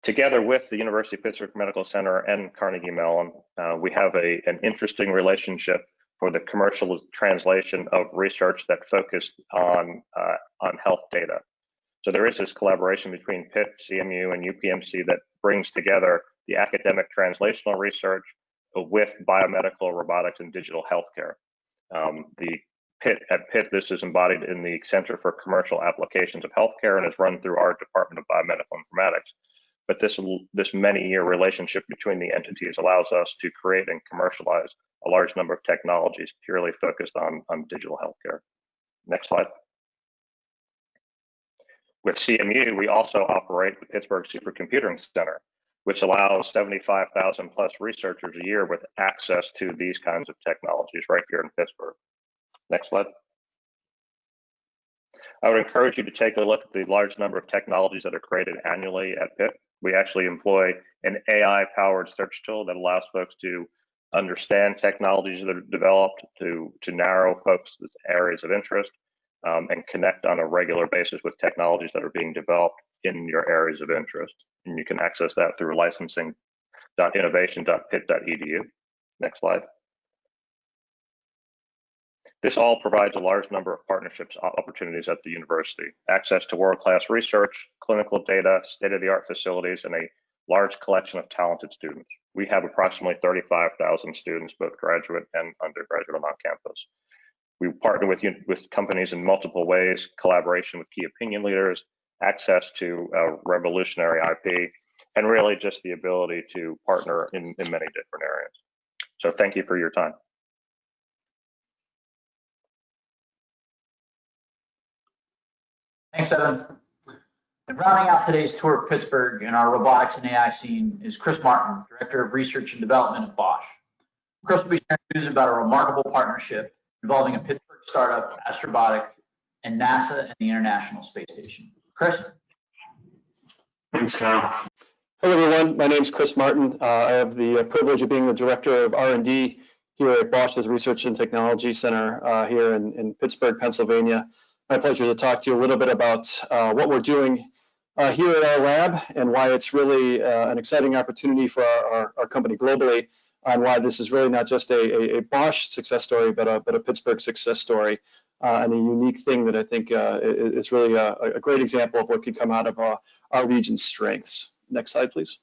Together with the University of Pittsburgh Medical Center and Carnegie Mellon, we have an interesting relationship for the commercial translation of research that focused on health data. So there is this collaboration between Pitt, CMU, and UPMC that brings together the academic translational research with biomedical, robotics, and digital healthcare. At Pitt, this is embodied in the Center for Commercial Applications of Healthcare and is run through our Department of Biomedical Informatics. But this many-year relationship between the entities allows us to create and commercialize a large number of technologies purely focused on digital healthcare. Next slide. With CMU, we also operate the Pittsburgh Supercomputing Center, which allows 75,000 plus researchers a year with access to these kinds of technologies right here in Pittsburgh. Next slide. I would encourage you to take a look at the large number of technologies that are created annually at Pitt. We actually employ an AI-powered search tool that allows folks to understand technologies that are developed, to narrow folks' areas of interest, and connect on a regular basis with technologies that are being developed in your areas of interest. And you can access that through licensing.innovation.pitt.edu. Next slide. This all provides a large number of partnerships opportunities at the university, access to world-class research, clinical data, state-of-the-art facilities, and a large collection of talented students. We have approximately 35,000 students, both graduate and undergraduate on campus. We partner with companies in multiple ways, collaboration with key opinion leaders, access to revolutionary IP, and really just the ability to partner in many different areas. So thank you for your time. Thanks, Evan. And rounding out today's tour of Pittsburgh in our robotics and AI scene is Chris Martin, Director of Research and Development at Bosch. Chris will be sharing news about a remarkable partnership involving a Pittsburgh startup, Astrobotic, and NASA and the International Space Station. Chris? Thanks, Kyle. Hello, everyone. My name is Chris Martin. I have the privilege of being the Director of R&D here at Bosch's Research and Technology Center here in Pittsburgh, Pennsylvania. My pleasure to talk to you a little bit about what we're doing here at our lab and why it's really an exciting opportunity for our company globally, and why this is really not just a Bosch success story, but a Pittsburgh success story, and a unique thing that I think is really a great example of what could come out of our region's strengths. Next slide, please.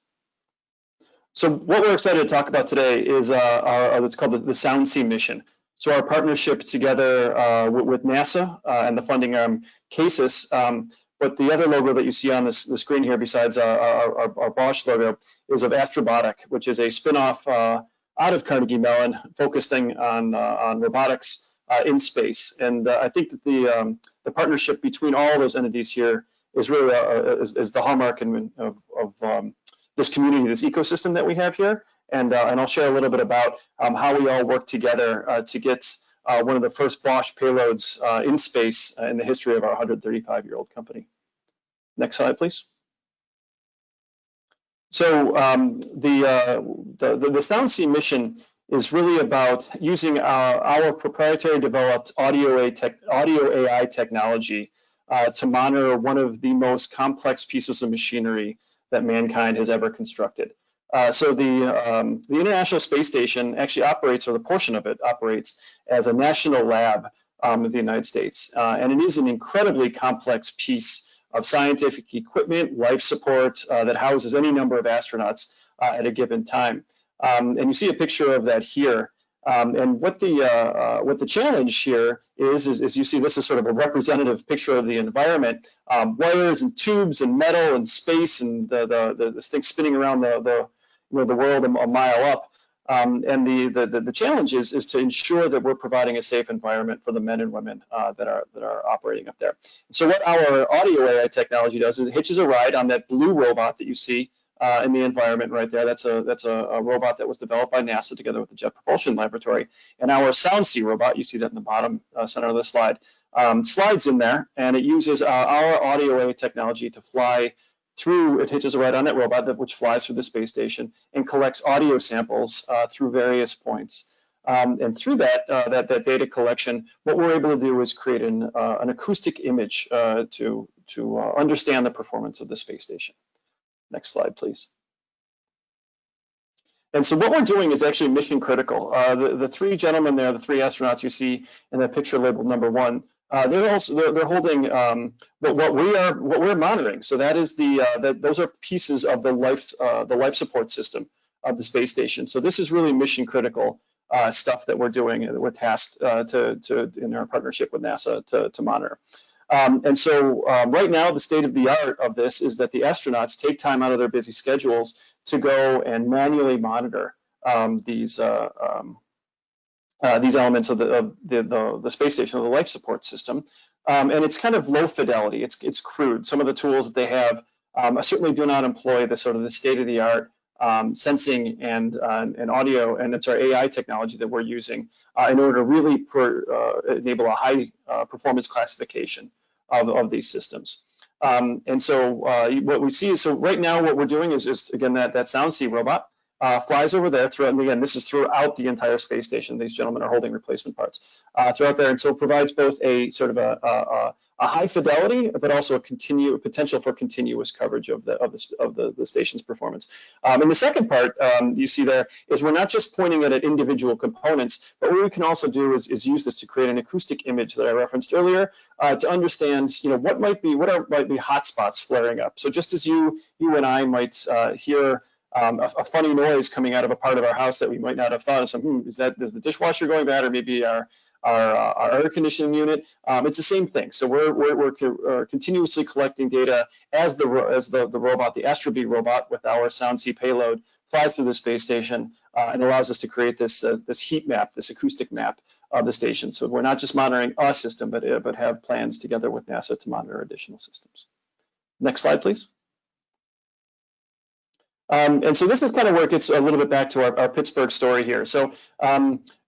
So what we're excited to talk about today is what's called the SoundSEE'S mission. So our partnership together with NASA and the funding arm CASIS, but the other logo that you see on the screen here besides our Bosch logo is of Astrobotic, which is a spin-off out of Carnegie Mellon focusing on robotics in space. And I think that the partnership between all those entities here is really is the hallmark of this community, this ecosystem that we have here. And I'll share a little bit about how we all work together to get one of the first Bosch payloads in space in the history of our 135-year-old company. Next slide, please. So the SoundSEE'S mission is really about using our proprietary developed audio AI technology to monitor one of the most complex pieces of machinery that mankind has ever constructed. So the International Space Station actually operates, or the portion of it operates, as a national lab of the United States. And it is an incredibly complex piece of scientific equipment, life support that houses any number of astronauts at a given time. And you see a picture of that here. And what the challenge here is you see this is sort of a representative picture of the environment, wires and tubes and metal and space and this thing spinning around the world a mile up. And the challenge is to ensure that we're providing a safe environment for the men and women that are operating up there. So what our audio AI technology does is it hitches a ride on that blue robot that you see in the environment right there. That's a robot that was developed by NASA together with the Jet Propulsion Laboratory. And our SoundSEE'S robot, you see that in the bottom center of the slide, slides in there, and it uses our audio AI technology to fly through. It hitches a ride on that robot which flies through the space station and collects audio samples through various points. And through that data collection, what we're able to do is create an acoustic image to understand the performance of the space station. Next slide, please. And so what we're doing is actually mission critical. The three gentlemen there, the three astronauts you see in that picture labeled number 1, they're holding what we're monitoring. So that is those are pieces of the life support system of the space station. So this is really mission critical stuff that we're doing, and we're tasked in our partnership with NASA to monitor. And so right now, the state of the art of this is that the astronauts take time out of their busy schedules to go and manually monitor these elements of the space station, of the life support system. And it's kind of low fidelity. It's crude. Some of the tools that they have certainly do not employ the sort of the state of the art sensing and audio, and it's our AI technology that we're using in order to really enable a high performance classification of these systems. And so what we see is, so right now what we're doing is again that SoundSEE'S robot. flies over there throughout, and again, this is throughout the entire space station. These gentlemen are holding replacement parts throughout there, and so it provides both a sort of a high fidelity, but also a potential for continuous coverage of the station's performance. And the second part you see there is we're not just pointing at individual components, but what we can also do is use this to create an acoustic image that I referenced earlier to understand, what might be hotspots flaring up. So just as you and I might hear a funny noise coming out of a part of our house that we might not have thought of. So, is the dishwasher going bad, or maybe our air conditioning unit? It's the same thing. So we're continuously collecting data as the robot, the AstroBee robot, with our SoundSee payload flies through the space station and allows us to create this heat map, this acoustic map of the station. So we're not just monitoring a system, but have plans together with NASA to monitor additional systems. Next slide, please. And so this is kind of where it gets a little bit back to our Pittsburgh story here. So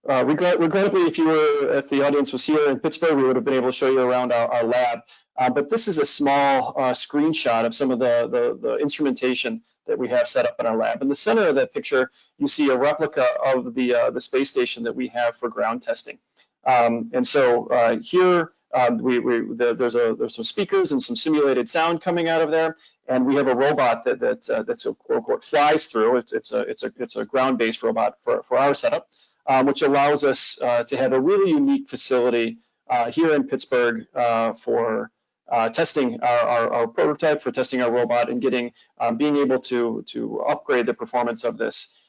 regrettably, if the audience was here in Pittsburgh, we would have been able to show you around our lab. But this is a small screenshot of some of the instrumentation that we have set up in our lab. In the center of that picture, you see a replica of the space station that we have for ground testing. And so here, there's some speakers and some simulated sound coming out of there, and we have a robot that's a quote unquote flies through. It's a ground-based robot for our setup, which allows us to have a really unique facility here in Pittsburgh for testing our prototype, for testing our robot, and being able to upgrade the performance of this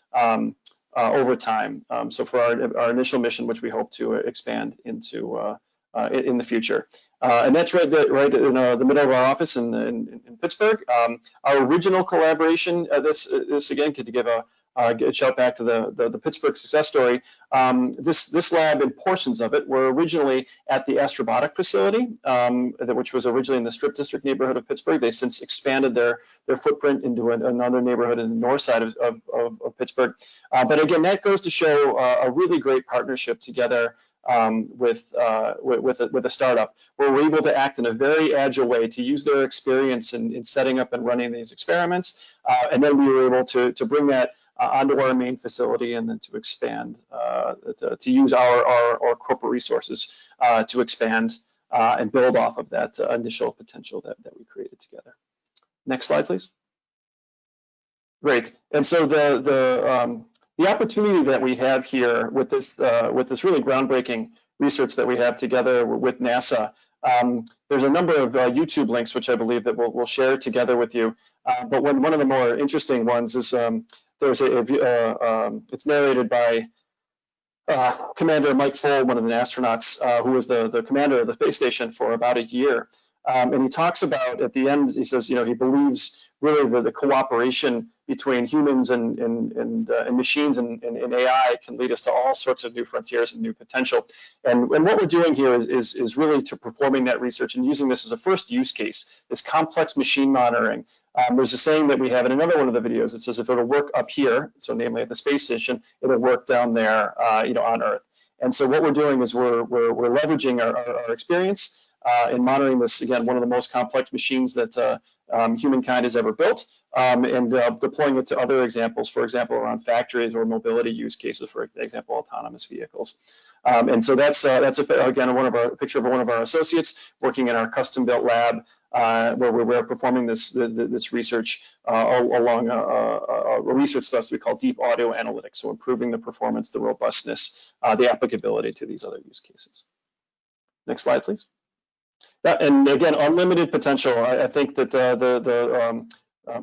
over time. So for our initial mission, which we hope to expand into in the future. And that's right in the middle of our office in Pittsburgh. Our original collaboration, this again, to give a shout back to the Pittsburgh success story. This lab and portions of it were originally at the Astrobotic facility, which was originally in the Strip District neighborhood of Pittsburgh. They since expanded their footprint into another neighborhood in the north side of Pittsburgh. But again, that goes to show a really great partnership together with a startup, where we're able to act in a very agile way to use their experience in setting up and running these experiments, and then we were able to bring that onto our main facility, and then to expand, to use our corporate resources to expand and build off of that initial potential that we created together. Next slide, please. Great. And so the opportunity that we have here with this really groundbreaking research that we have together with NASA, there's a number of YouTube links which I believe that we'll share together with you. But one of the more interesting ones is it's narrated by Commander Mike Full, one of the astronauts who was the commander of the space station for about a year. And he talks about, at the end, he says, he believes really the cooperation between humans and machines and AI can lead us to all sorts of new frontiers and new potential. And what we're doing here is really to performing that research and using this as a first use case, this complex machine monitoring. There's a saying that we have in another one of the videos. It says if it'll work up here, so namely at the space station, it'll work down there, on Earth. And so what we're doing is we're leveraging our experience in monitoring this, again, one of the most complex machines that humankind has ever built, and deploying it to other examples, for example, around factories or mobility use cases, for example, autonomous vehicles. And so that's again, a picture of one of our associates working in our custom-built lab, where we're performing this research along a research test we call deep audio analytics, so improving the performance, the robustness, the applicability to these other use cases. Next slide, please. And again, unlimited potential. I think that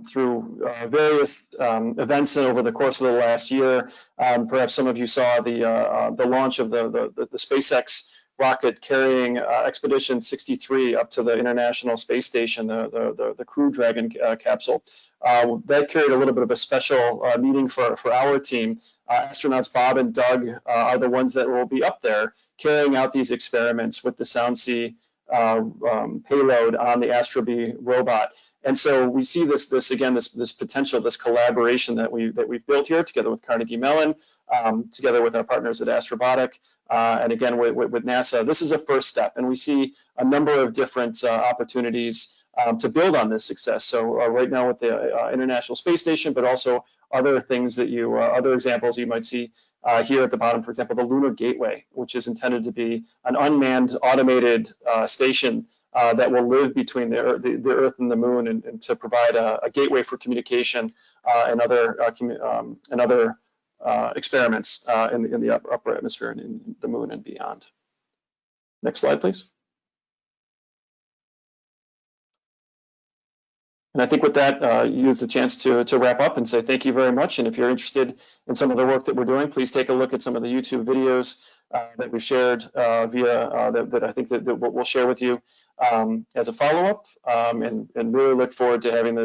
through various events over the course of the last year, perhaps some of you saw the launch of the SpaceX rocket carrying Expedition 63 up to the International Space Station, the Crew Dragon capsule. That carried a little bit of a special meaning for our team. Astronauts Bob and Doug are the ones that will be up there carrying out these experiments with the SoundSee payload on the AstroBee robot. And so we see this potential, this collaboration that we've built here together with Carnegie Mellon, together with our partners at Astrobotic, and again with NASA. This is a first step, and we see a number of different opportunities to build on this success. So right now with the International Space Station, but also other things that other examples you might see here at the bottom, for example, the Lunar Gateway, which is intended to be an unmanned automated station that will live between the Earth and the Moon, and to provide a gateway for communication and other experiments in the upper atmosphere and in the Moon and beyond. Next slide, please. And I think with that, use the chance to wrap up and say thank you very much. And if you're interested in some of the work that we're doing, please take a look at some of the YouTube videos that we've shared that I think that we'll share with you as a follow-up, and really look forward to having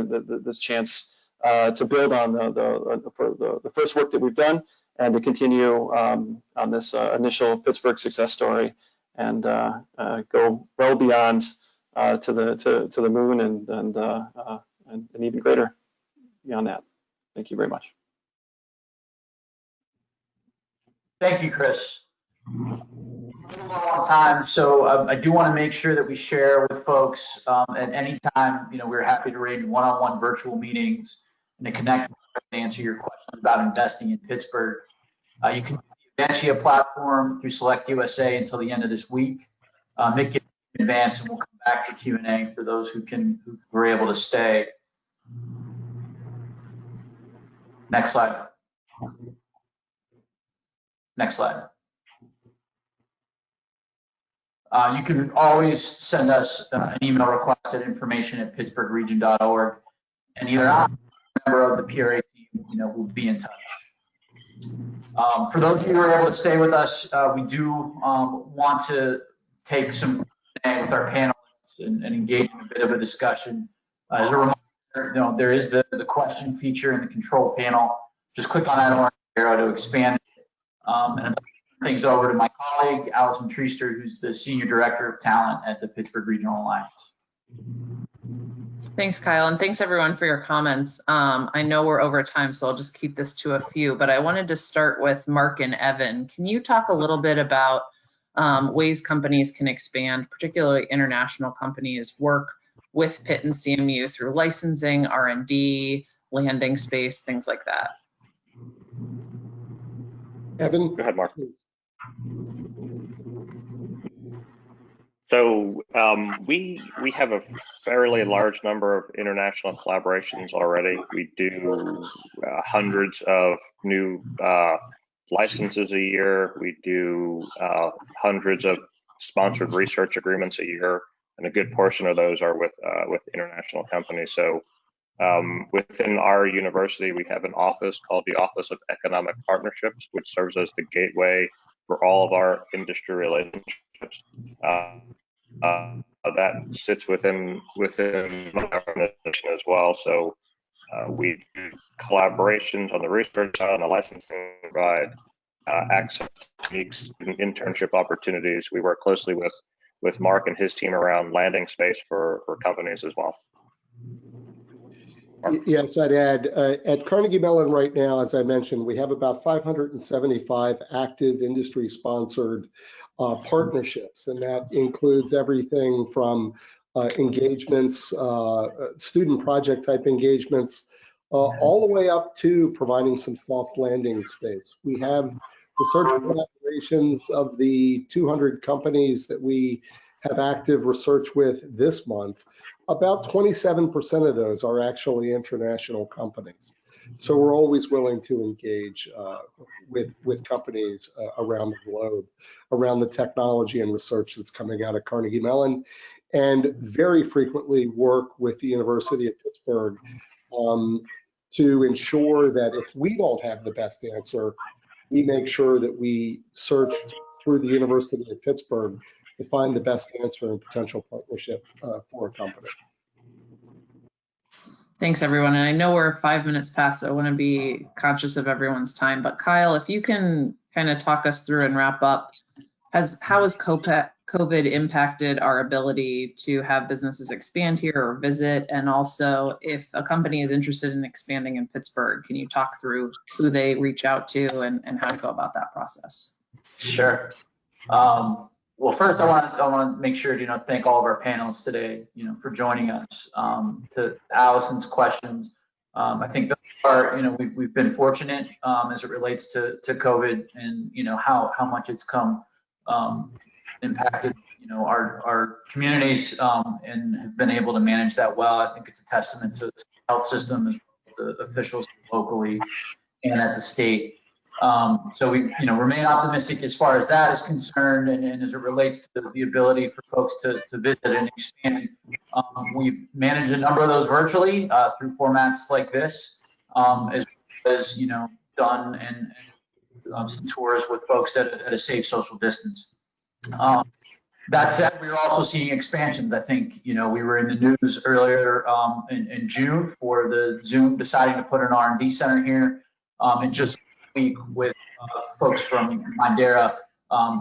this chance to build on the first work that we've done, and to continue on this initial Pittsburgh success story, and go well beyond to the moon and even greater beyond that. Thank you very much. Thank you, Chris. A little low on time, so I do want to make sure that we share with folks at any time. We're happy to arrange one-on-one virtual meetings and to connect and answer your questions about investing in Pittsburgh. You can use the Invention platform through SelectUSA until the end of this week. Make it in advance, and we'll come back to Q&A for those who were able to stay. Next slide. Next slide. You can always send us an email request at information@pittsburghregion.org, and either I or a member of the PRA team, will be in touch. For those of you who are able to stay with us, we do want to take some Q&A with our panelists and engage in a bit of a discussion. As a reminder, there is the question feature in the control panel. Just click on that orange arrow to expand it. And things over to my colleague, Allison Treaster, who's the Senior Director of Talent at the Pittsburgh Regional Alliance. Thanks, Kyle, and thanks everyone for your comments. I know we're over time, so I'll just keep this to a few, but I wanted to start with Mark and Evan. Can you talk a little bit about ways companies can expand, particularly international companies, work with Pitt and CMU through licensing, R&D, landing space, things like that? Evan? Go ahead, Mark. So we have a fairly large number of international collaborations already. We do hundreds of new licenses a year. We do hundreds of sponsored research agreements a year, and a good portion of those are with international companies. So within our university, we have an office called the Office of Economic Partnerships, which serves as the gateway for all of our industry relationships. That sits within our organization as well. So we do collaborations on the research side, on the licensing side, access techniques, and internship opportunities. We work closely with Mark and his team around landing space for companies as well. Yes, I'd add, at Carnegie Mellon right now, as I mentioned, we have about 575 active industry-sponsored partnerships, and that includes everything from engagements, student project type engagements, all the way up to providing some soft landing space. We have research collaborations of the 200 companies that we have active research with this month. About 27% of those are actually international companies. So we're always willing to engage with companies around the globe, around the technology and research that's coming out of Carnegie Mellon, and very frequently work with the University of Pittsburgh to ensure that if we don't have the best answer, we make sure that we search through the University of Pittsburgh to find the best answer and potential partnership for a company. Thanks, everyone. And I know we're 5 minutes past, so I want to be conscious of everyone's time. But Kyle, if you can kind of talk us through and wrap up, how has COVID impacted our ability to have businesses expand here or visit? And also, if a company is interested in expanding in Pittsburgh, can you talk through who they reach out to and how to go about that process? Sure. Well, first I want to make sure to thank all of our panelists today, for joining us. To Allison's questions, I think those are, we've been fortunate as it relates to COVID and how much it's come impacted our communities and have been able to manage that well. I think it's a testament to the health system as well as the officials locally and at the state. So we remain optimistic as far as that is concerned, and as it relates to the ability for folks to visit and expand. We've managed a number of those virtually through formats like this, as well as done and some tours with folks at a safe social distance. That said, we were also seeing expansions. I think we were in the news earlier in June for the Zoom deciding to put an R&D center here, and just week with folks from Madeira,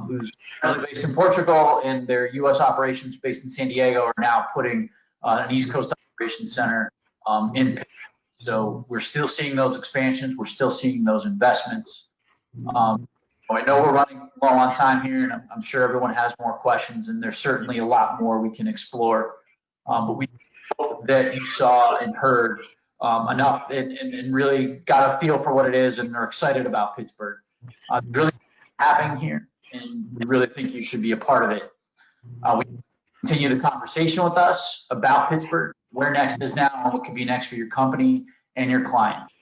who's currently based in Portugal, and their U.S. operations based in San Diego are now putting an East Coast operations center in Pitt. So we're still seeing those expansions. We're still seeing those investments. I know we're running low on time here, and I'm sure everyone has more questions, and there's certainly a lot more we can explore. But we hope that you saw and heard enough and really got a feel for what it is and are excited about Pittsburgh. Really happening here, and we really think you should be a part of it. We continue the conversation with us about Pittsburgh, where next is now, and what could be next for your company and your clients.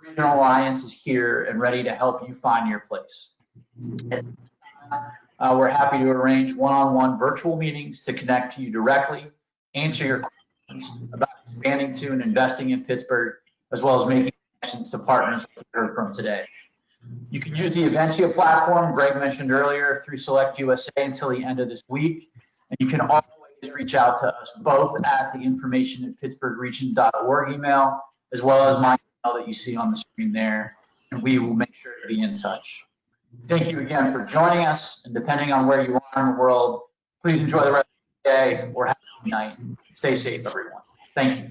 Regional Alliance is here and ready to help you find your place. We're happy to arrange one-on-one virtual meetings to connect to you directly, answer your questions about expanding to and investing in Pittsburgh, as well as making connections to partners that we heard from today. You can use the Invention platform Greg mentioned earlier through SelectUSA until the end of this week. And you can always reach out to us both at the information@pittsburghregion.org email, as well as my email that you see on the screen there, and we will make sure to be in touch. Thank you again for joining us, and depending on where you are in the world, please enjoy the rest of the day or have a good night. Stay safe, everyone. Thank you.